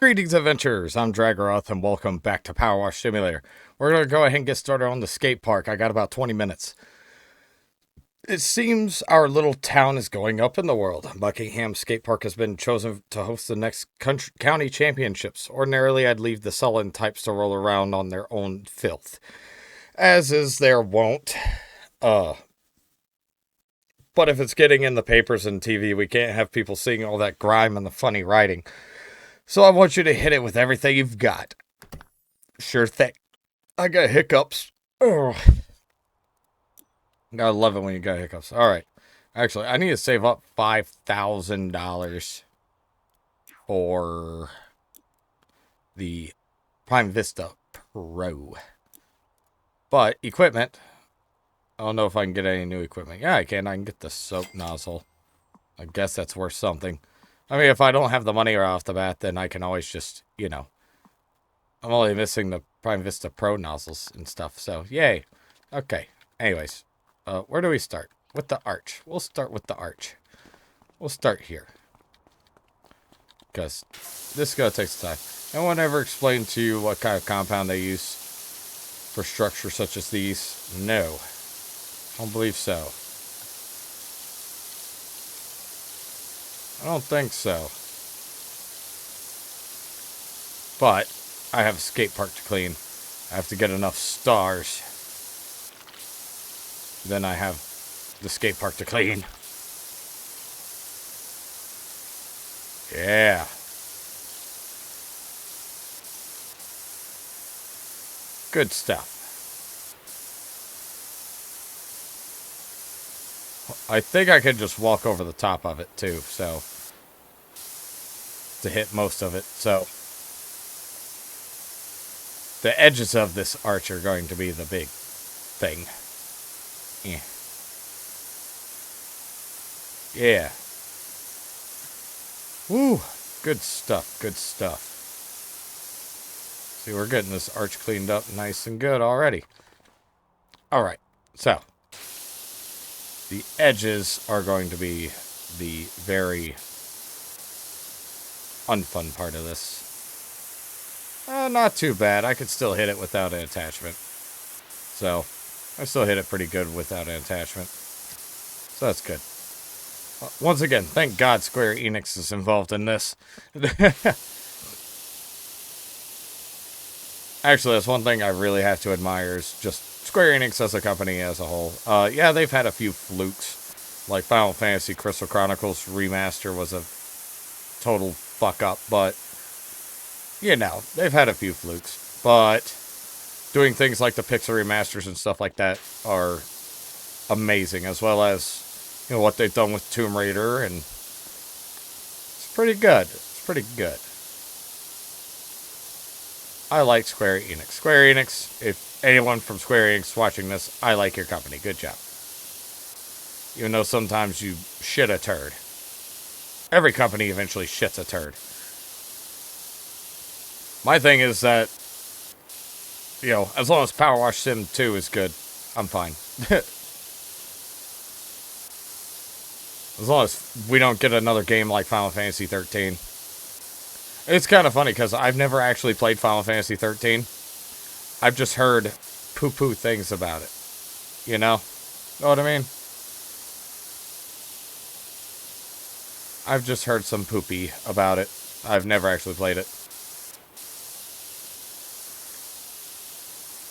Greetings, adventurers. I'm Dragoroth, and welcome back to Powerwash Simulator. We're going to go ahead and get started on the skate park. I got about 20 minutes. It seems our little town is going up in the world. Buckingham Skate Park has been chosen to host the next county championships. Ordinarily, I'd leave the sullen types to roll around on their own filth, as is their wont. But if it's getting in the papers and TV, we can't have people seeing all that grime and the funny writing. So I want you to hit it with everything you've got. Sure thing. I got hiccups. Ugh. I love it when you got hiccups. Alright. Actually, I need to save up $5,000 for the Prime Vista Pro. But equipment, I don't know if I can get any new equipment. Yeah, I can. I can get the soap nozzle. I guess that's worth something. I mean, if I don't have the money right off the bat, then I can always just, I'm only missing the Prime Vista Pro nozzles and stuff, so yay. Okay, anyways, where do we start? With the arch. We'll start with the arch. We'll start here. Because this is going to take some time. No one ever explained to you what kind of compound they use for structure such as these? No. I don't believe so. I don't think so. But I have a skate park to clean. I have to get enough stars. Then I have the skate park to clean. Yeah. Good stuff. I think I could just walk over the top of it too, so to hit most of it. So the edges of this arch are going to be the big thing. Yeah. Yeah. Woo. Good stuff. Good stuff. See, we're getting this arch cleaned up nice and good already. Alright. So, the edges are going to be the very unfun part of this. Not too bad. I could still hit it without an attachment. So, I still hit it pretty good without an attachment. So that's good. Once again, thank God Square Enix is involved in this. Actually, that's one thing I really have to admire is just Square Enix as a company as a whole. Yeah, they've had a few flukes. Like Final Fantasy Crystal Chronicles Remaster was a total fuck up, but they've had a few flukes. But doing things like the Pixel remasters and stuff like that are amazing, as well as what they've done with Tomb Raider, and it's pretty good. It's pretty good. I like Square Enix. Square Enix, if anyone from Square Enix is watching this, I like your company. Good job. Even though sometimes you shit a turd. Every company eventually shits a turd. My thing is that, as long as Powerwash Sim 2 is good, I'm fine. As long as we don't get another game like Final Fantasy 13. It's kind of funny because I've never actually played Final Fantasy 13. I've just heard poo-poo things about it. Know what I mean? I've just heard some poopy about it. I've never actually played it.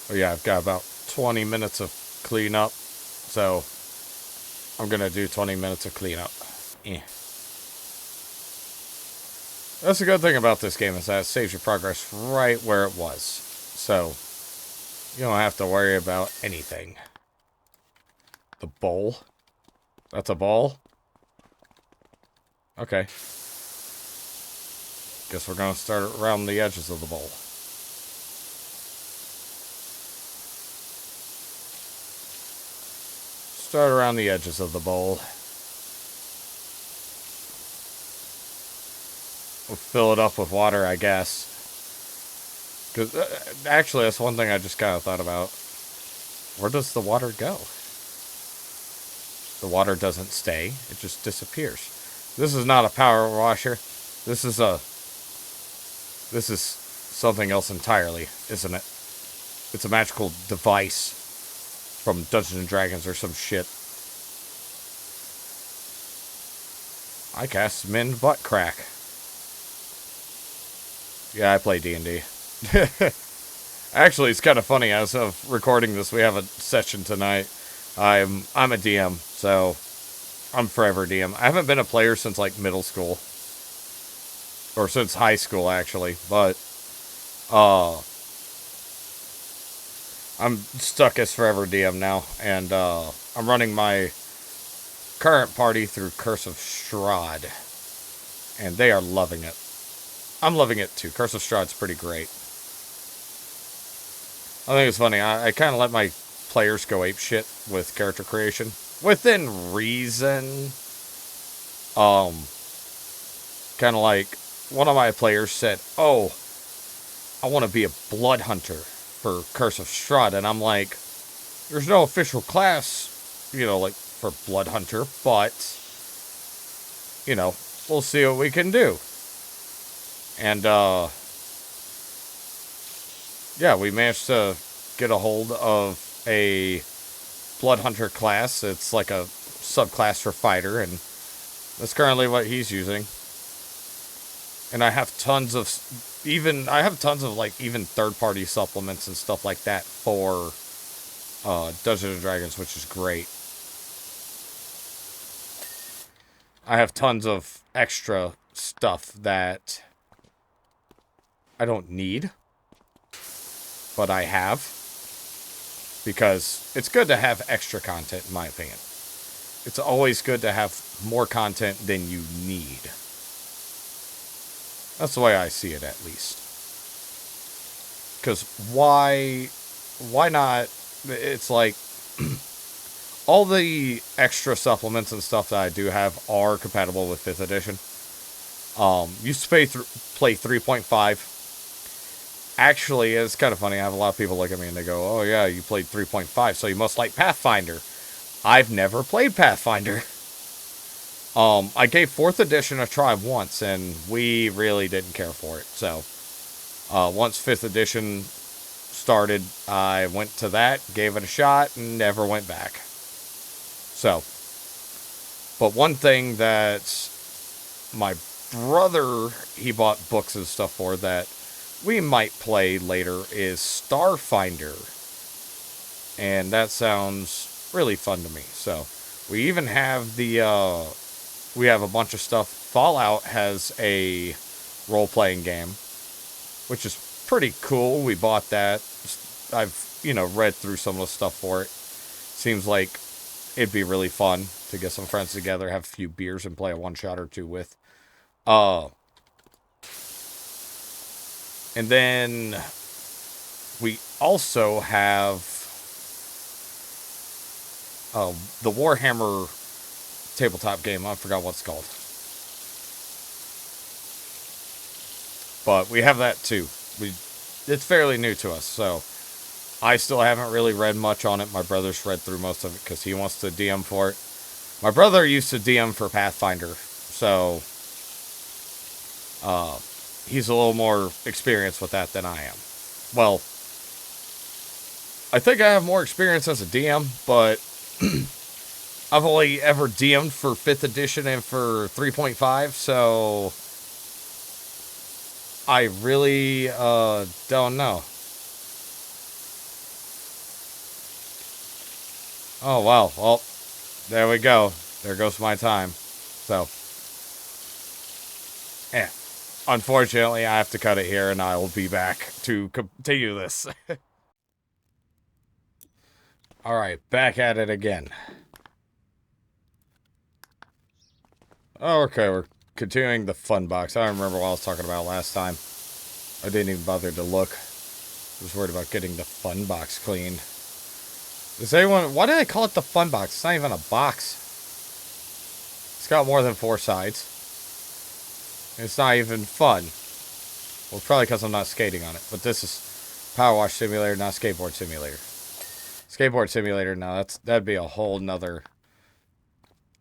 Oh yeah, I've got about 20 minutes of cleanup. So, I'm going to do 20 minutes of cleanup. Yeah. That's the good thing about this game is that it saves your progress right where it was. So, you don't have to worry about anything. The bowl? That's a bowl? Okay. Guess we're going to start around the edges of the bowl. Start around the edges of the bowl. We'll fill it up with water, I guess. Because, actually, that's one thing I just kind of thought about. Where does the water go? The water doesn't stay. It just disappears. This is not a power washer. This is a This is something else entirely, isn't it? It's a magical device from Dungeons and Dragons or some shit. I cast Min Butt Crack. Yeah, I play D&D. Actually, it's kind of funny. As of recording this, we have a session tonight. I'm a DM, so I'm forever DM. I haven't been a player since like middle school, or since high school actually. But I'm stuck as forever DM now, and I'm running my current party through Curse of Strahd, and they are loving it. I'm loving it too. Curse of Strahd's pretty great. I think it's funny. I kind of let my players go ape shit with character creation within reason. Kind of like one of my players said, "Oh, I want to be a blood hunter for Curse of Strahd," and I'm like, "There's no official class, like for blood hunter, but we'll see what we can do." And yeah, we managed to get a hold of a blood hunter class. It's like a subclass for fighter, and that's currently what he's using. And I have tons of like even third-party supplements and stuff like that for Dungeons and Dragons, which is great. I have tons of extra stuff that I don't need, but I have, because it's good to have extra content, in my opinion. It's always good to have more content than you need. That's the way I see it, at least. Because why not? It's like all the extra supplements and stuff that I do have are compatible with 5th edition. Used to play 3.5. Actually, it's kind of funny. I have a lot of people look at me and they go, "Oh yeah, you played 3.5, so you must like Pathfinder." I've never played Pathfinder. I gave 4th edition a try once, and we really didn't care for it. So, once 5th edition started, I went to that, gave it a shot, and never went back. So, but one thing that my brother, he bought books and stuff for that we might play later is Starfinder. And that sounds really fun to me. So, we even have we have a bunch of stuff. Fallout has a role-playing game, which is pretty cool. We bought that. I've, read through some of the stuff for it. Seems like it'd be really fun to get some friends together, have a few beers, and play a one-shot or two with. And then we also have the Warhammer tabletop game. I forgot what it's called. But we have that too. It's fairly new to us, so I still haven't really read much on it. My brother's read through most of it because he wants to DM for it. My brother used to DM for Pathfinder, so he's a little more experienced with that than I am. Well, I think I have more experience as a DM, but I've only ever DM'd for 5th edition and for 3.5, so I really don't know. Oh, wow. Well, there we go. There goes my time. So, unfortunately, I have to cut it here, and I will be back to continue this. Alright, back at it again. Okay, we're continuing the fun box. I don't remember what I was talking about last time. I didn't even bother to look. I was worried about getting the fun box cleaned. Does anyone... Why did I call it the fun box? It's not even a box. It's got more than 4 sides. It's not even fun. Well, probably because I'm not skating on it. But this is Powerwash Simulator, not Skateboard Simulator. Skateboard Simulator, no, that'd be a whole nother...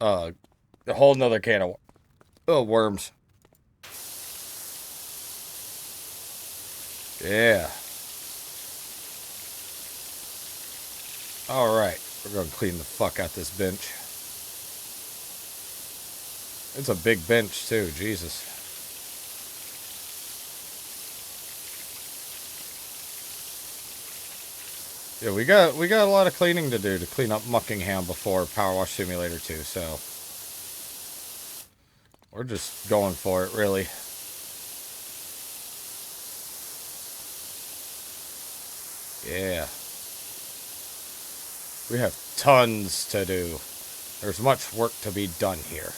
a whole nother can of worms. Yeah. Alright. We're going to clean the fuck out this bench. It's a big bench, too. Jesus. Yeah, we got a lot of cleaning to do to clean up Muckingham before Powerwash Simulator 2, so we're just going for it, really. Yeah. We have tons to do. There's much work to be done here.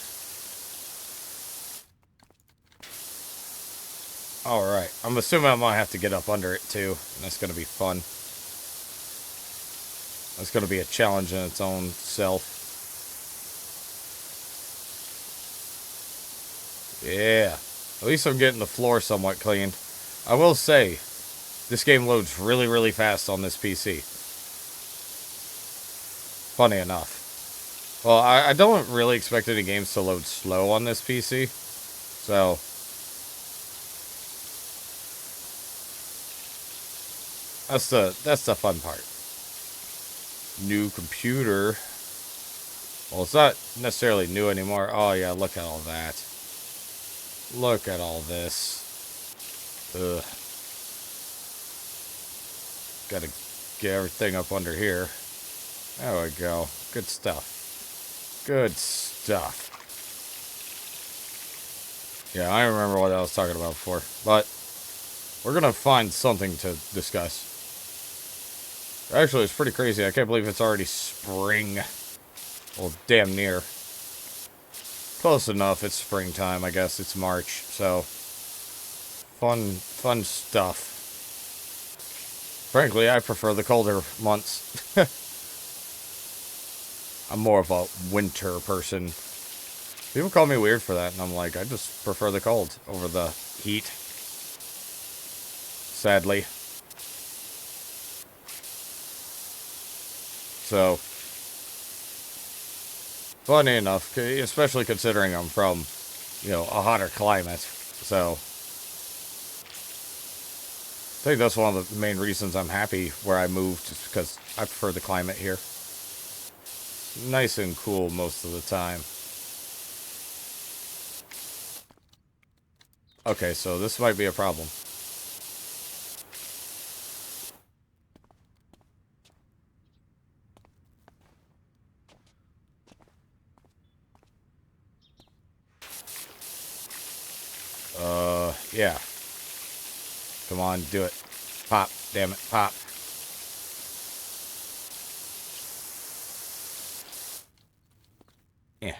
Alright. I'm assuming I might have to get up under it, too. And that's going to be fun. That's going to be a challenge in its own self. Yeah. At least I'm getting the floor somewhat cleaned. I will say, this game loads really, really fast on this PC. Funny enough. Well, I don't really expect any games to load slow on this PC. So, that's the fun part. New computer. Well, it's not necessarily new anymore. Oh yeah, look at all that. Look at all this. Ugh. Gotta get everything up under here. There we go. Good stuff. Good stuff. Yeah, I remember what I was talking about before. But we're gonna find something to discuss. Actually, it's pretty crazy. I can't believe it's already spring. Well, damn near. Close enough. It's springtime, I guess. It's March, so fun stuff. Frankly, I prefer the colder months. I'm more of a winter person. People call me weird for that, and I'm like, I just prefer the cold over the heat. Sadly. So, funny enough, especially considering I'm from, a hotter climate. So, I think that's one of the main reasons I'm happy where I moved, is because I prefer the climate here. Nice and cool most of the time. Okay, so this might be a problem. Yeah. Come on, do it. Pop, damn it, pop. Yeah.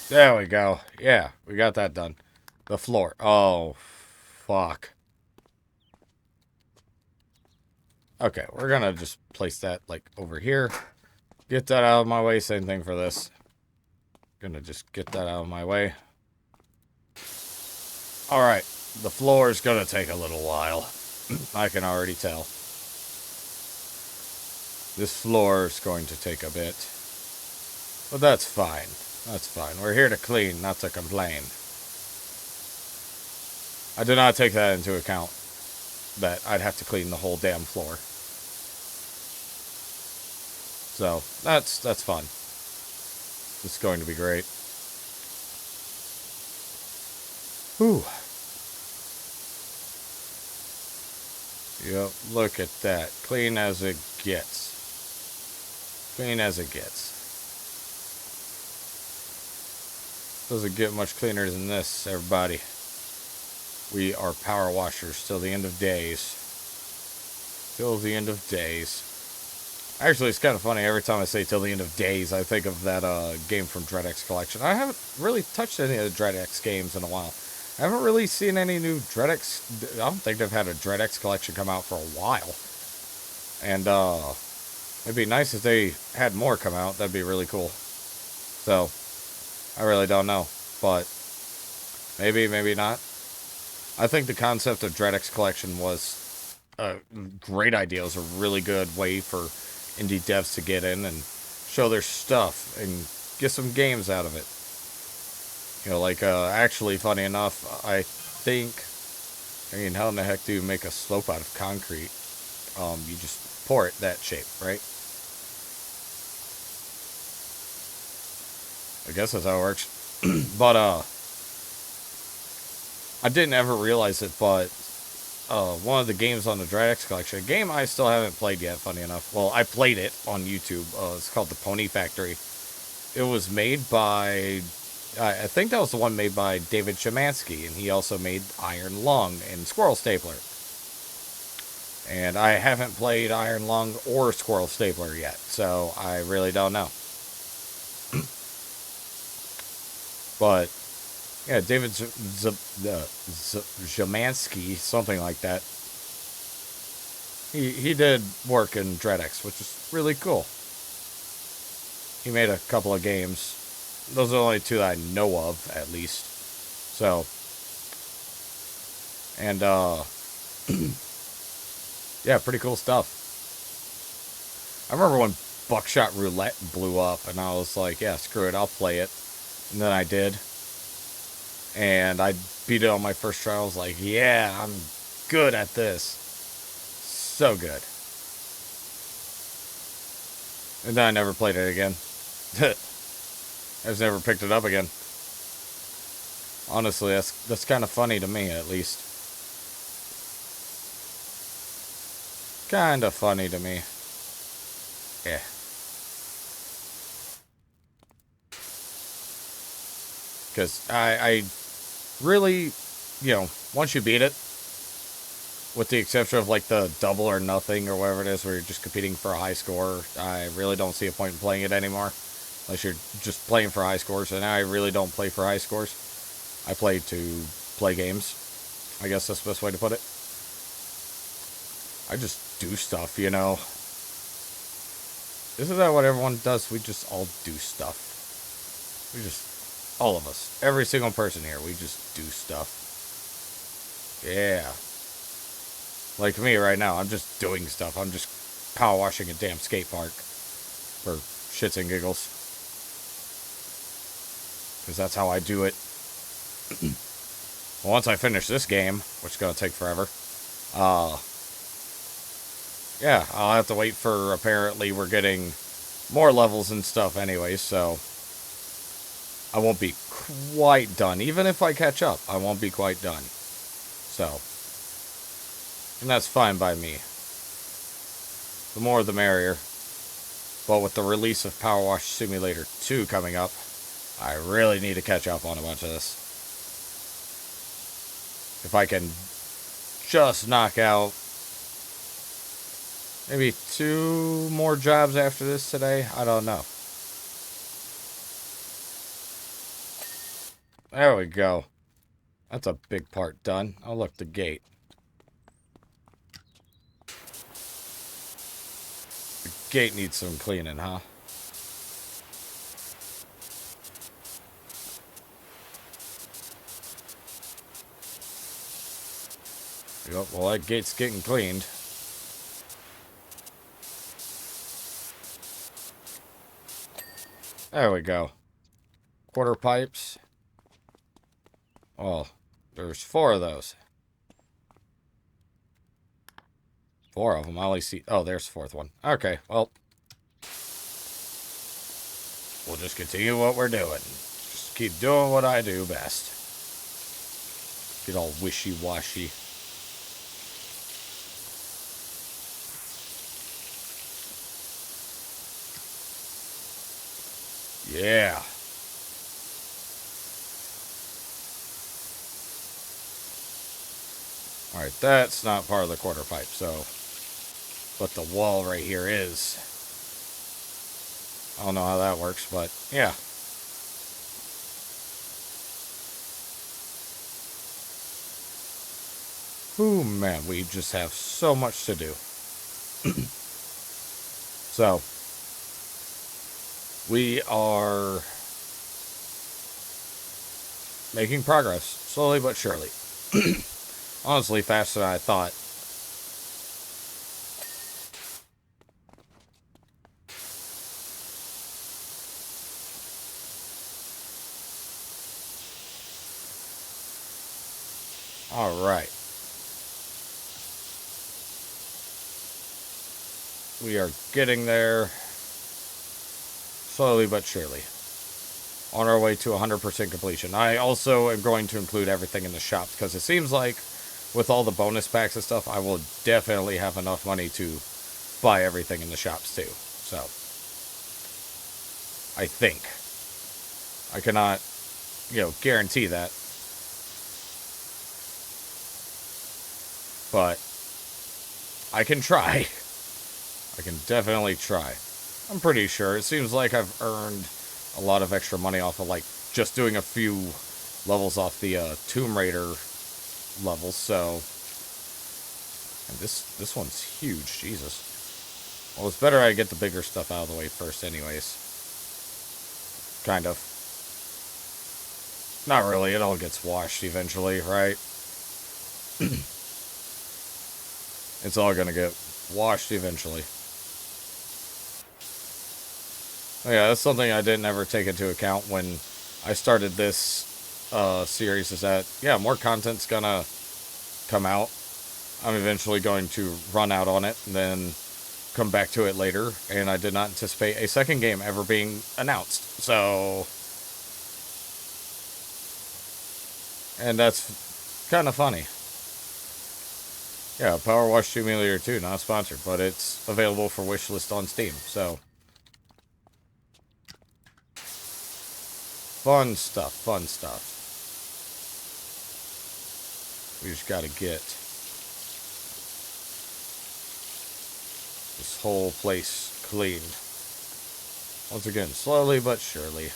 There we go. Yeah, we got that done. The floor. Oh, fuck. Okay, we're gonna just place that, like, over here. Get that out of my way. Same thing for this. Gonna just get that out of my way. Alright, the floor is gonna take a little while. I can already tell. This floor is going to take a bit. But that's fine. That's fine. We're here to clean, not to complain. I did not take that into account. That I'd have to clean the whole damn floor. So, that's fun. It's going to be great. Whew. Yep, look at that. Clean as it gets. Clean as it gets. Doesn't get much cleaner than this, everybody. We are power washers till the end of days. Till the end of days. Actually, it's kind of funny. Every time I say till the end of days, I think of that game from DreadX Collection. I haven't really touched any of the DreadX games in a while. I haven't really seen any new DreadX. I don't think they've had a DreadX Collection come out for a while. And it'd be nice if they had more come out. That'd be really cool. So, I really don't know. But maybe, maybe not. I think the concept of DreadX Collection was a great idea. It was a really good way for indie devs to get in and show their stuff and get some games out of it. You know, like, actually, funny enough, I think, I mean, how in the heck do you make a slope out of concrete? You just pour it that shape, right? I guess that's how it works. But, I didn't ever realize it, but, one of the games on the Dreadx collection, a game I still haven't played yet, funny enough. Well, I played it on YouTube. It's called The Pony Factory. It was made by, I think that was the one made by David Shemansky, and he also made Iron Lung and Squirrel Stapler. And I haven't played Iron Lung or Squirrel Stapler yet, so I really don't know. But, yeah, David Shemansky, something like that. He did work in Dreadx, which is really cool. He made a couple of games. Those are the only two that I know of, at least. So, and, yeah, pretty cool stuff. I remember when Buckshot Roulette blew up, and I was like, yeah, screw it, I'll play it. And then I did. And I beat it on my first try. I was like, yeah, I'm good at this. So good. And then I never played it again. I just never picked it up again. Honestly, that's kind of funny to me, at least. Kind of funny to me. Yeah. Because I really, you know, once you beat it, with the exception of like the double or nothing or whatever it is, where you're just competing for a high score, I really don't see a point in playing it anymore. Unless you're just playing for high scores, and I really don't play for high scores. I play to play games. I guess that's the best way to put it. I just do stuff, you know. Isn't that what everyone does? We just all do stuff. We just, all of us. Every single person here, we just do stuff. Yeah. Like me right now, I'm just doing stuff. I'm just power washing a damn skate park. For shits and giggles. Because that's how I do it. Well, once I finish this game, which is going to take forever, yeah, I'll have to wait for, apparently, we're getting more levels and stuff anyways, so I won't be quite done. Even if I catch up, I won't be quite done. So, and that's fine by me. The more the merrier. But with the release of Powerwash Simulator 2 coming up, I really need to catch up on a bunch of this. If I can just knock out maybe 2 more jobs after this today, I don't know. There we go. That's a big part done. Oh, look, the gate. The gate needs some cleaning, huh? Yep, well, that gate's getting cleaned. There we go. Quarter pipes. Well, there's 4 of those. 4 of them. I only see... Oh, there's the 4th one. Okay, well. We'll just continue what we're doing. Just keep doing what I do best. Get all wishy-washy. Yeah. Alright, that's not part of the quarter pipe, so... But the wall right here is. I don't know how that works, but yeah. Ooh, man, we just have so much to do. So, we are making progress, slowly but surely. Honestly, faster than I thought. Alright. We are getting there. Slowly but surely. On our way to 100% completion. I also am going to include everything in the shop, because it seems like with all the bonus packs and stuff, I will definitely have enough money to buy everything in the shops too. So, I think. I cannot, guarantee that. But I can try. I can definitely try. I'm pretty sure. It seems like I've earned a lot of extra money off of, like, just doing a few levels off the Tomb Raider levels, so... And this one's huge, Jesus. Well, it's better I get the bigger stuff out of the way first anyways. Kind of. Not really, it all gets washed eventually, right? It's all gonna get washed eventually. Yeah, that's something I didn't ever take into account when I started this series, is that, yeah, more content's gonna come out. I'm eventually going to run out on it, and then come back to it later, and I did not anticipate a second game ever being announced, so... And that's kind of funny. Yeah, Powerwash Simulator 2, not sponsored, but it's available for wishlist on Steam, so... Fun stuff, fun stuff. We just gotta get this whole place cleaned. Once again, slowly but surely.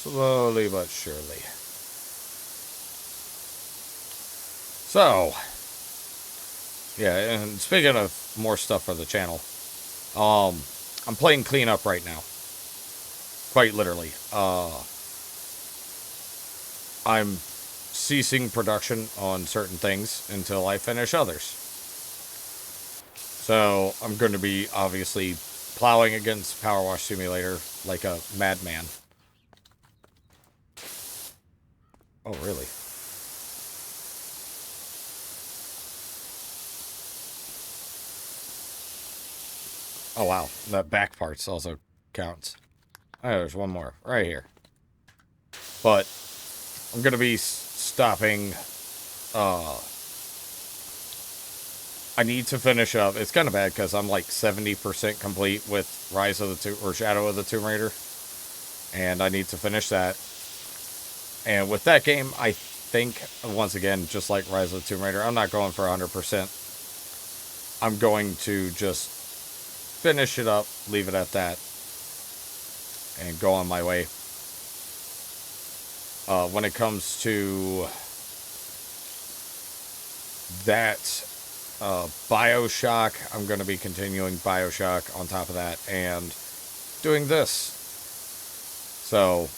Slowly but surely. So, yeah, and speaking of more stuff for the channel, I'm playing cleanup right now. Quite literally. I'm ceasing production on certain things until I finish others. So, I'm going to be, obviously, plowing against Powerwash Simulator like a madman. Oh, really? Oh, wow. That back part also counts. Oh, there's one more. Right here. But I'm going to be stopping. I need to finish up. It's kind of bad because I'm like 70% complete with Rise of the or Shadow of the Tomb Raider. And I need to finish that. And with that game, I think, once again, just like Rise of the Tomb Raider, I'm not going for 100%. I'm going to just finish it up, leave it at that, and go on my way. When it comes to that Bioshock, I'm going to be continuing Bioshock on top of that, and doing this. So,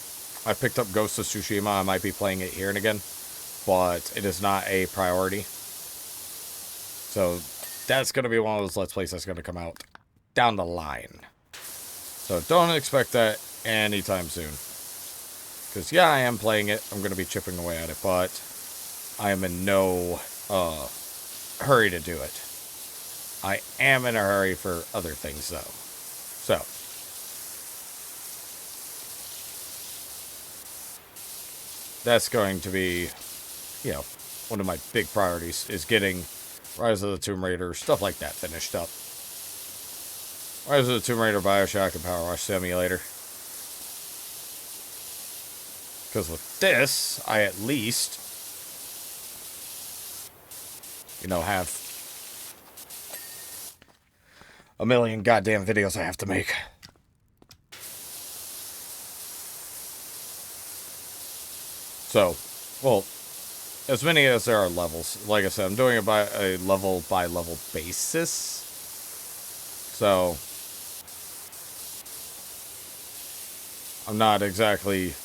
I picked up Ghost of Tsushima. I might be playing it here and again, but it is not a priority. So, that's going to be one of those Let's Plays that's going to come out down the line. So don't expect that anytime soon. Because, yeah, I am playing it. I'm going to be chipping away at it. But I am in no hurry to do it. I am in a hurry for other things, though. So. That's going to be, one of my big priorities. Is getting Rise of the Tomb Raider, stuff like that, finished up. Rise of the Tomb Raider, Bioshock, and Powerwash Simulator. Because with this, I at least, have a million goddamn videos I have to make. So, well, as many as there are levels. Like I said, I'm doing it by a level-by-level basis. So, I'm not exactly,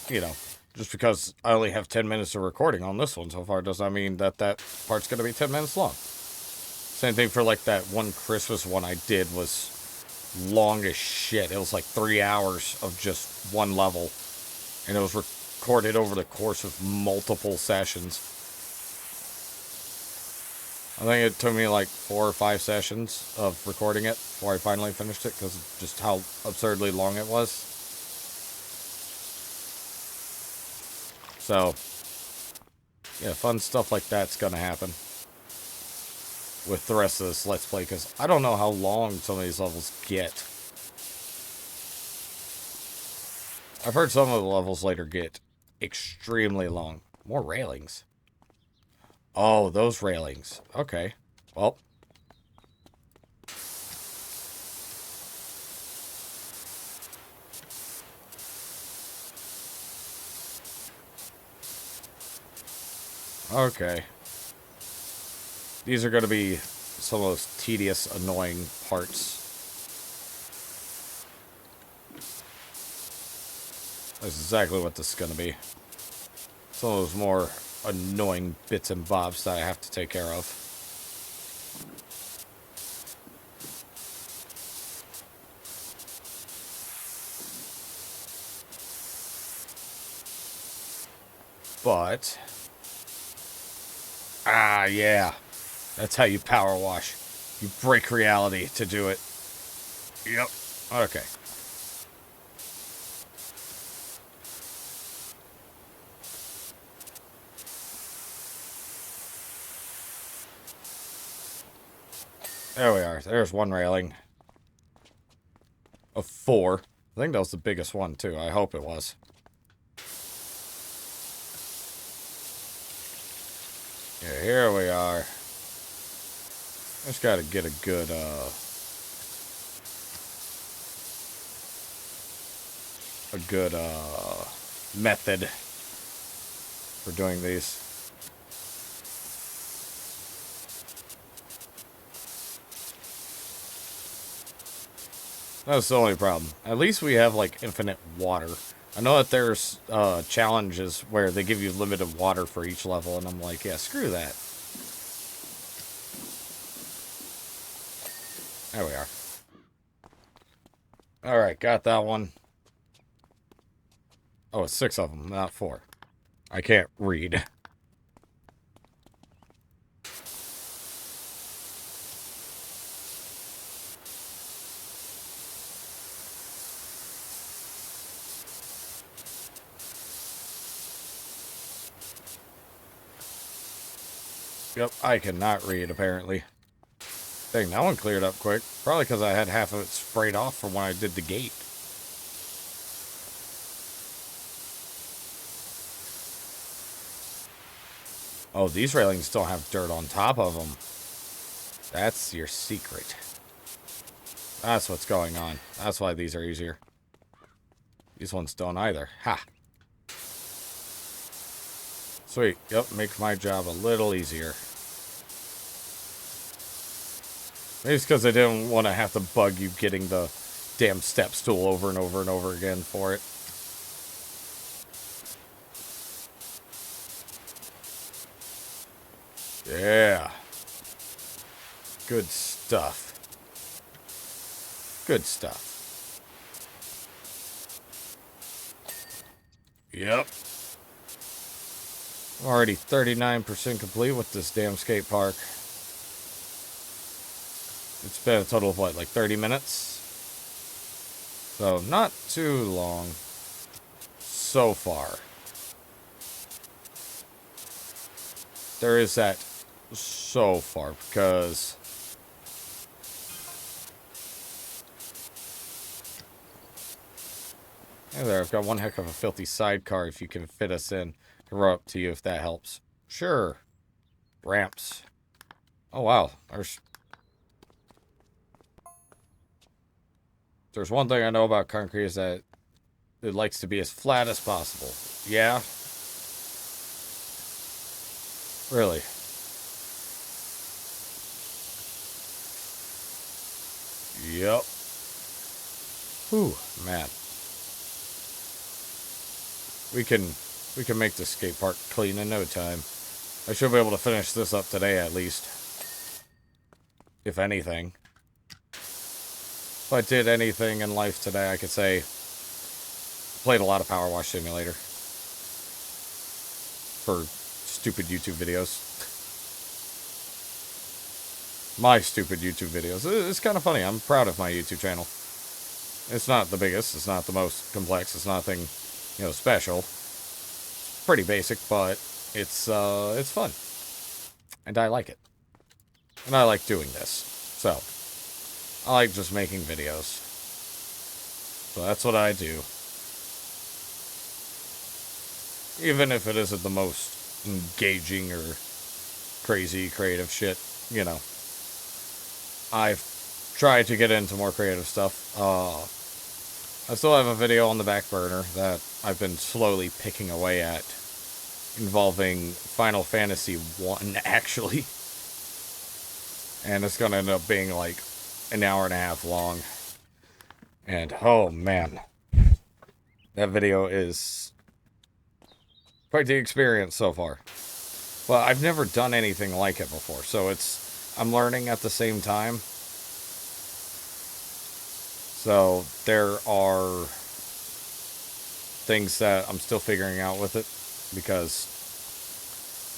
just because I only have 10 minutes of recording on this one so far does not mean that that part's going to be 10 minutes long. Same thing for, like, that one Christmas one I did was long as shit. It was like 3 hours of just one level. And it was recorded over the course of multiple sessions. I think it took me like 4 or 5 sessions of recording it before I finally finished it, because of just how absurdly long it was. So, yeah, fun stuff like that's gonna happen with the rest of this Let's Play, because I don't know how long some of these levels get. I've heard some of the levels later get extremely long. More railings. Oh, those railings. Okay. Well. Okay. These are going to be some of those tedious, annoying parts. That's exactly what this is going to be. Some of those more annoying bits and bobs that I have to take care of. But... ah, yeah. That's how you power wash. You break reality to do it. Yep. Okay. There we are. There's one railing. Of 4. I think that was the biggest one, too. I hope it was. Yeah, here we are. Just gotta get a good, method for doing these. That's the only problem. At least we have, like, infinite water. I know that there's, challenges where they give you limited water for each level, and I'm like, yeah, screw that. There we are. Alright, got that one. Oh, it's 6 of them, not 4. I can't read. Yep, I cannot read, apparently. Dang, that one cleared up quick. Probably because I had half of it sprayed off from when I did the gate. Oh, these railings don't have dirt on top of them. That's your secret. That's what's going on. That's why these are easier. These ones don't either. Ha! Sweet. Yep, makes my job a little easier. Maybe it's because I didn't want to have to bug you getting the damn step stool over and over and over again for it. Yeah. Good stuff. Good stuff. Yep. I'm already 39% complete with this damn skate park. It's been a total of what, like 30 minutes? So, not too long so far. There is that so far, because hey there, I've got one heck of a filthy sidecar if you can fit us in. I'll row up to you if that helps. Sure. Ramps. Oh wow, there's one thing I know about concrete is that it likes to be as flat as possible. Yeah? Really? Yep. Whew, man. We can make this skate park clean in no time. I should be able to finish this up today at least. If anything. if I did anything in life today, I could say played a lot of Powerwash Simulator for stupid YouTube videos. My stupid YouTube videos. It's kind of funny. I'm proud of my YouTube channel. It's not the biggest. It's not the most complex. It's nothing, special. It's pretty basic, but it's fun. And I like it. And I like doing this. So, I like just making videos. So that's what I do. Even if it isn't the most engaging or crazy creative shit, I've tried to get into more creative stuff. I still have a video on the back burner that I've been slowly picking away at, involving Final Fantasy 1, actually. And it's gonna end up being like an hour and a half long. And, oh man. That video is quite the experience so far. Well, I've never done anything like it before, so I'm learning at the same time. So there are things that I'm still figuring out with it, because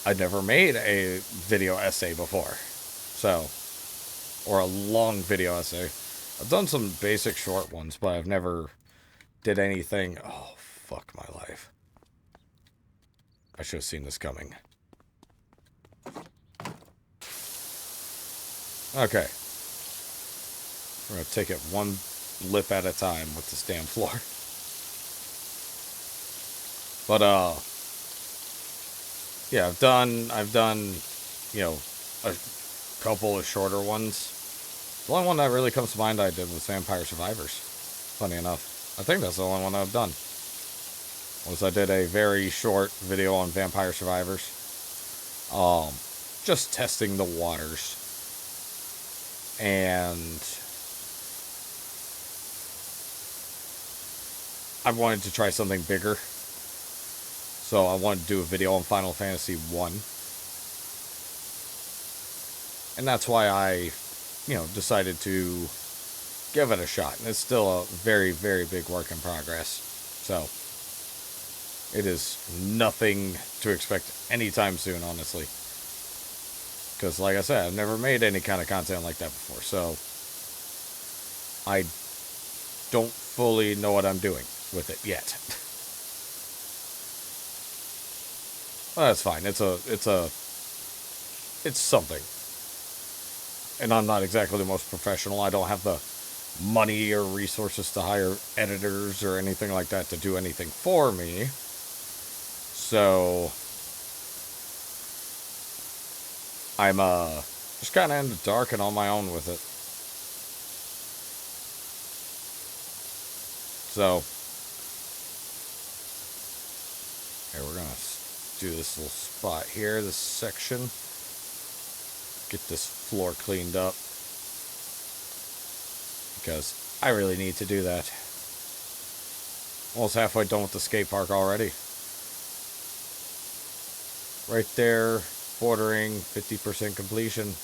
I've never made a video essay before. So, or a long video essay. I've done some basic short ones, but I've never did anything. Oh, fuck my life. I should have seen this coming. Okay. We're going to take it one lip at a time with this damn floor. But, yeah, I've done, a couple of shorter ones. The only one that really comes to mind I did was Vampire Survivors. Funny enough. I think that's the only one I've done. I did a very short video on Vampire Survivors. Just testing the waters. And I wanted to try something bigger. So I wanted to do a video on Final Fantasy 1. And that's why I, decided to give it a shot. And it's still a very, very big work in progress. So, it is nothing to expect anytime soon, honestly. Because, like I said, I've never made any kind of content like that before. So, I don't fully know what I'm doing with it yet. Well, that's fine. It's something. And I'm not exactly the most professional. I don't have the money or resources to hire editors or anything like that to do anything for me. So I'm just kind of in the dark and on my own with it. So here, we're gonna do this little spot here, this section. Get this floor cleaned up, because I really need to do that. Almost halfway done with the skate park already. Right there, bordering 50% completion.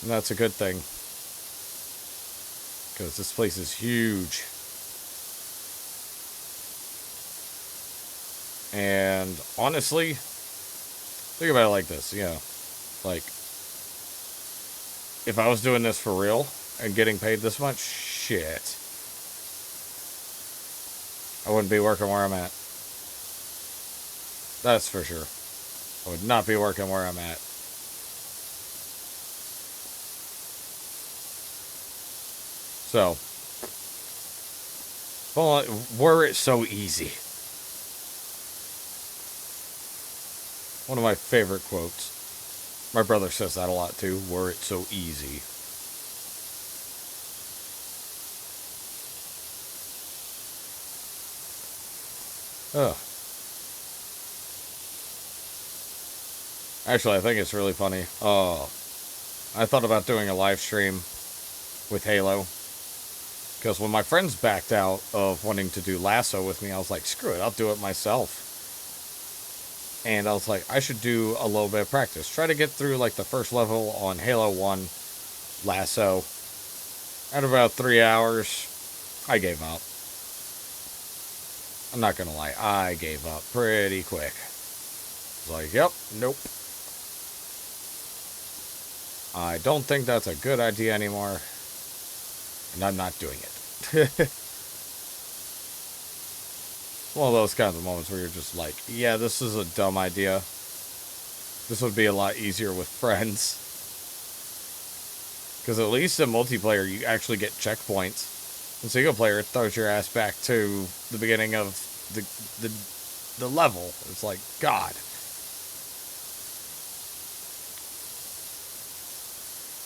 And that's a good thing, because this place is huge. And honestly, think about it like this, like, if I was doing this for real and getting paid this much, shit, I wouldn't be working where I'm at. That's for sure. I would not be working where I'm at. So, well, were it so easy. One of my favorite quotes. My brother says that a lot too. Were it so easy. Ugh. Actually, I think it's really funny. I thought about doing a live stream with Halo. Because when my friends backed out of wanting to do Lasso with me, I was like, screw it, I'll do it myself. And I was like, I should do a little bit of practice. Try to get through, like, the first level on Halo 1 lasso. At about 3 hours, I gave up. I'm not gonna lie, I gave up pretty quick. It's like, yep, nope. I don't think that's a good idea anymore, and I'm not doing it. One of those kinds of moments where you're just like, yeah, this is a dumb idea. This would be a lot easier with friends. Because at least in multiplayer, you actually get checkpoints. In single player, it throws your ass back to the beginning of the level. It's like, God.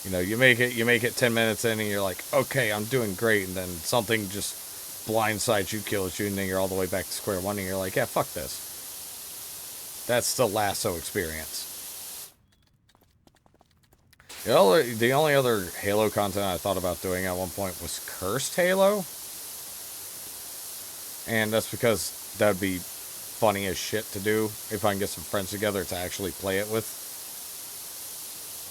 You know, you make it 10 minutes in and you're like, okay, I'm doing great. And then something just blindsides you, kills you, and then you're all the way back to square one and you're like, yeah, fuck this. That's the lasso experience. The only other Halo content I thought about doing at one point was Cursed Halo. And that's because that would be funny as shit to do if I can get some friends together to actually play it with.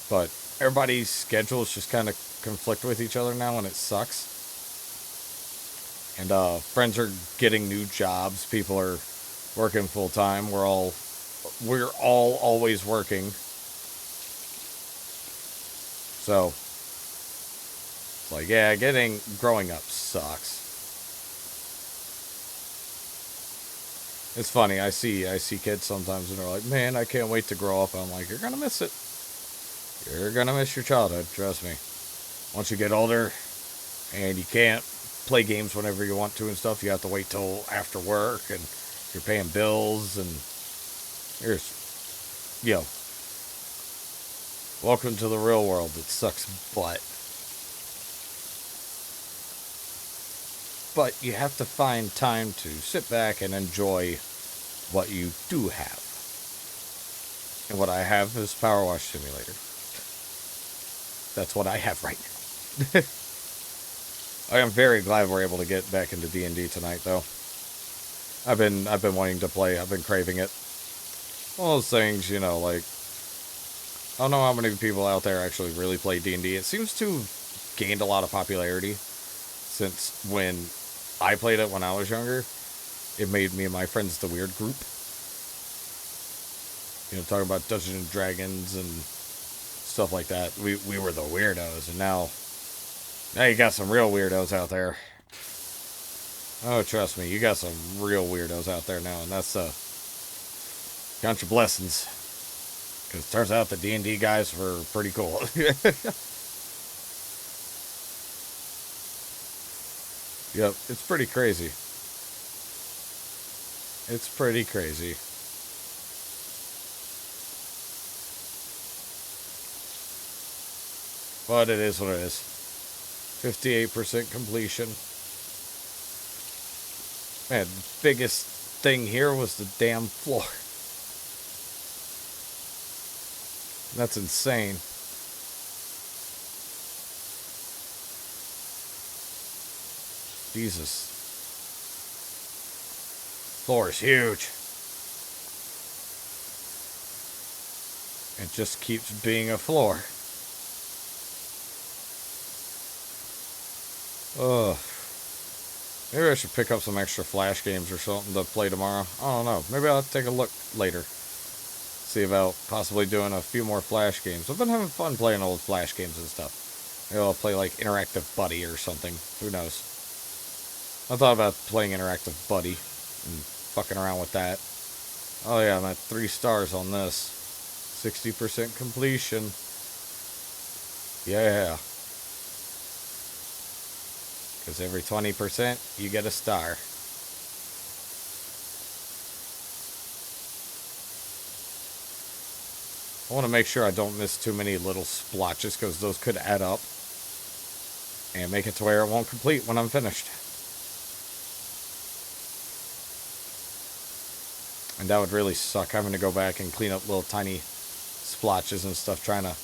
But everybody's schedules just kind of conflict with each other now, and it sucks. And friends are getting new jobs. People are working full time. We're all always working. So it's like, yeah, growing up sucks. It's funny. I see kids sometimes and they're like, man, I can't wait to grow up. I'm like, you're gonna miss it. You're gonna miss your childhood. Trust me. Once you get older and you can't play games whenever you want to and stuff, you have to wait till after work and you're paying bills and welcome to the real world. It sucks butt. But you have to find time to sit back and enjoy what you do have. And what I have is Powerwash Simulator. That's what I have right now. I am very glad we're able to get back into D&D tonight, though. I've been wanting to play. I've been craving it. One of those things, you know, like, I don't know how many people out there actually really play D&D. It seems to have gained a lot of popularity since when I played it when I was younger. It made me and my friends the weird group. You know, talking about Dungeons and Dragons and stuff like that. We were the weirdos, and now you got some real weirdos out there. Oh, trust me, you got some real weirdos out there now, and that's count your blessings. Because it turns out the D&D guys were pretty cool. Yep, it's pretty crazy. It's pretty crazy. But it is what it is. 58% completion. Man, the biggest thing here was the damn floor. That's insane. Jesus. Floor is huge. It just keeps being a floor. Ugh. Maybe I should pick up some extra Flash games or something to play tomorrow. I don't know. Maybe I'll take a look later. See about possibly doing a few more Flash games. I've been having fun playing old Flash games and stuff. Maybe I'll play like Interactive Buddy or something. Who knows? I thought about playing Interactive Buddy and fucking around with that. Oh yeah, I'm at 3 stars on this. 60% completion. Yeah. Because every 20%, you get a star. I want to make sure I don't miss too many little splotches, because those could add up and make it to where it won't complete when I'm finished. And that would really suck, having to go back and clean up little tiny splotches and stuff, trying to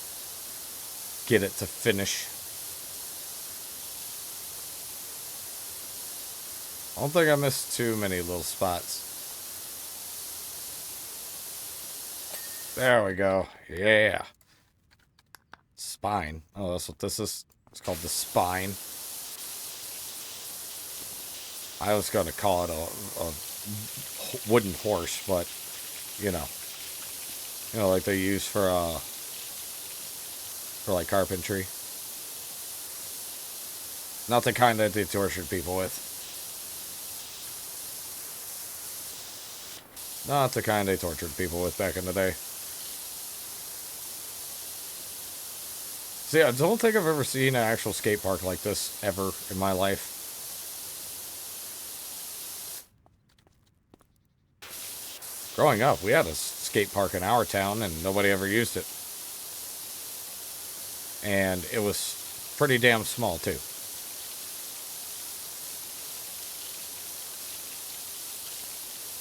get it to finish. I don't think I missed too many little spots. There we go. Yeah. Spine. Oh, that's what this is. It's called the spine. I was going to call it a wooden horse, but you know, like they use for like carpentry. Not the kind that they tortured people with. Not the kind they tortured people with back in the day. See, I don't think I've ever seen an actual skate park like this ever in my life. Growing up, we had a skate park in our town and nobody ever used it. And it was pretty damn small, too.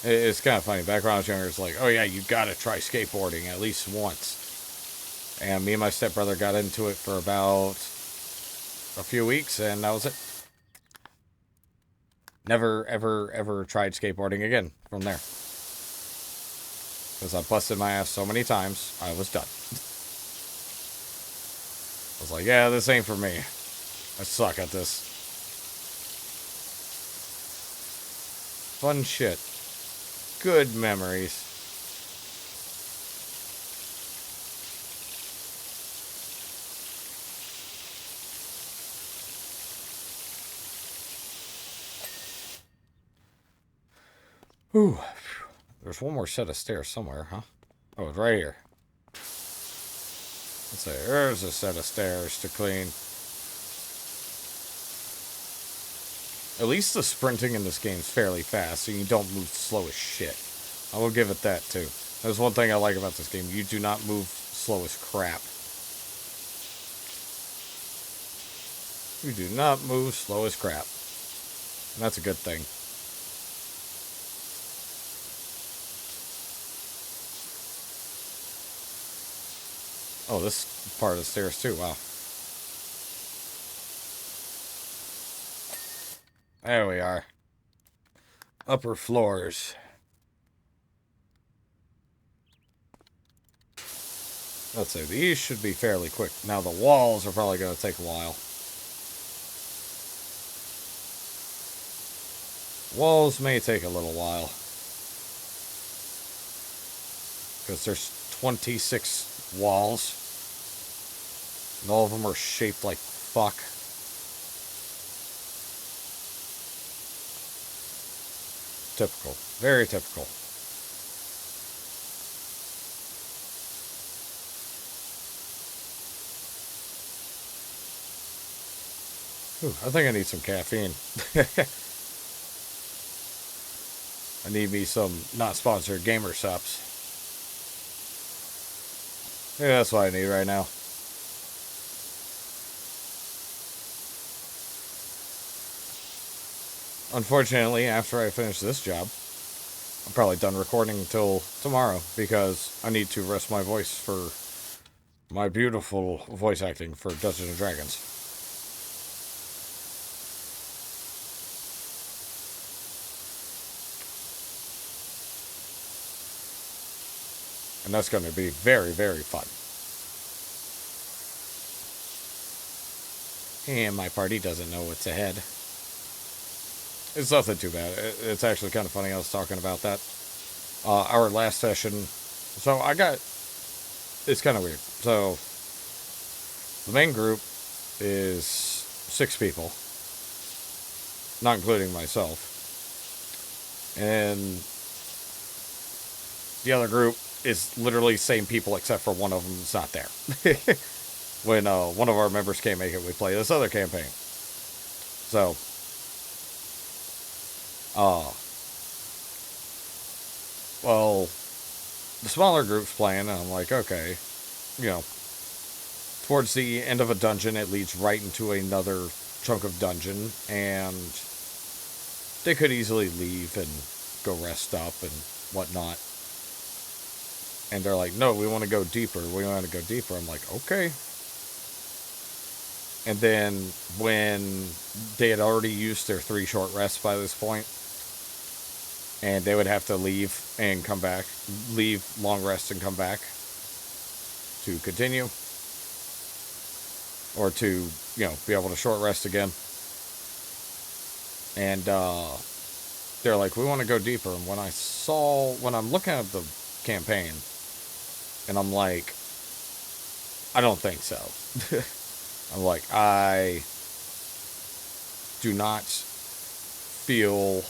It's kind of funny. Back when I was younger, it's like, oh yeah, you gotta try skateboarding at least once. And me and my stepbrother got into it for about a few weeks, and that was it. Never, ever, ever tried skateboarding again from there. Because I busted my ass so many times, I was done. I was like, yeah, this ain't for me. I suck at this. Fun shit. Good memories. Ooh. There's one more set of stairs somewhere, huh? Oh, it's right here. Let's see. There's a set of stairs to clean. At least the sprinting in this game is fairly fast, so you don't move slow as shit. I will give it that, too. There's one thing I like about this game. You do not move slow as crap. You do not move slow as crap. And that's a good thing. Oh, this part of the stairs, too. Wow. There we are. Upper floors. Let's say these should be fairly quick. Now the walls are probably going to take a while. Walls may take a little while. Because there's 26 walls. And all of them are shaped like fuck. Typical. Very typical. Ooh, I think I need some caffeine. I need me some not sponsored gamer subs. Yeah, that's what I need right now. Unfortunately, after I finish this job, I'm probably done recording until tomorrow because I need to rest my voice for my beautiful voice acting for Dungeons and Dragons. And that's going to be very, very fun. And my party doesn't know what's ahead. It's nothing too bad. It's actually kind of funny. I was talking about that. Our last session. So I got... It's kind of weird. So the main group is 6 people. Not including myself. And the other group is literally same people except for one of them is not there. When one of our members can't make it, we play this other campaign. So, well, the smaller group's playing, and I'm like, okay, you know, towards the end of a dungeon, it leads right into another chunk of dungeon, and they could easily leave and go rest up and whatnot. And they're like, no, we want to go deeper. We want to go deeper. I'm like, okay. And then when they had already used their 3 short rests by this point, and they would have to leave and come back, leave long rest and come back to continue. or to, be able to short rest again. And they're like, we want to go deeper. And when I'm looking at the campaign, and I'm like, I don't think so. I'm like, I do not feel,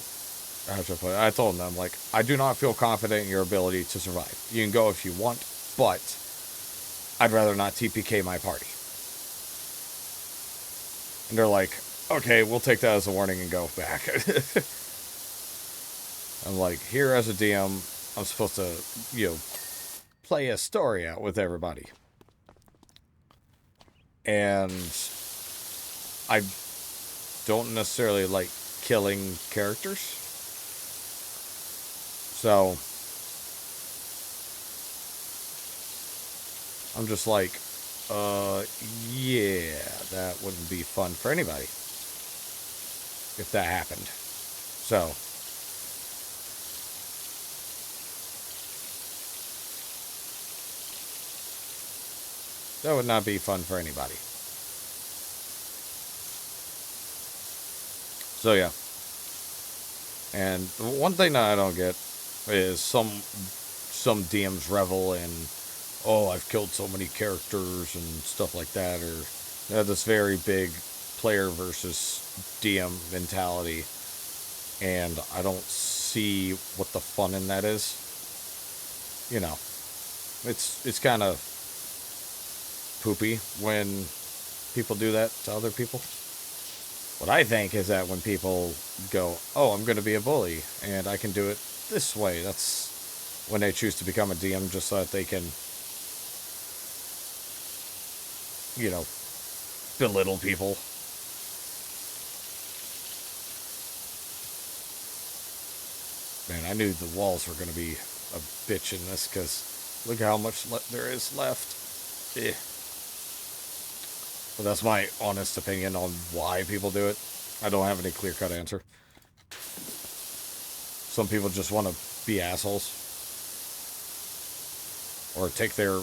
how should I put it? I told them, I'm like, I do not feel confident in your ability to survive. You can go if you want, but I'd rather not TPK my party. And they're like, okay, we'll take that as a warning and go back. I'm like, here as a DM, I'm supposed to, play a story out with everybody. And I don't necessarily like killing characters. So I'm just like, yeah, that wouldn't be fun for anybody if that happened. So that would not be fun for anybody. So yeah. And one thing that I don't get is some DMs revel in, oh, I've killed so many characters and stuff like that, or they have this very big player versus DM mentality, and I don't see what the fun in that is. It's kind of poopy when people do that to other people. What I think is that when people go, oh, I'm going to be a bully, and I can do it this way, that's when they choose to become a DM just so that they can, belittle people. Man, I knew the walls were going to be a bitch in this, because look how much there is left. Eh. But that's my honest opinion on why people do it. I don't have any clear-cut answer. Some people just want to be assholes. Or take their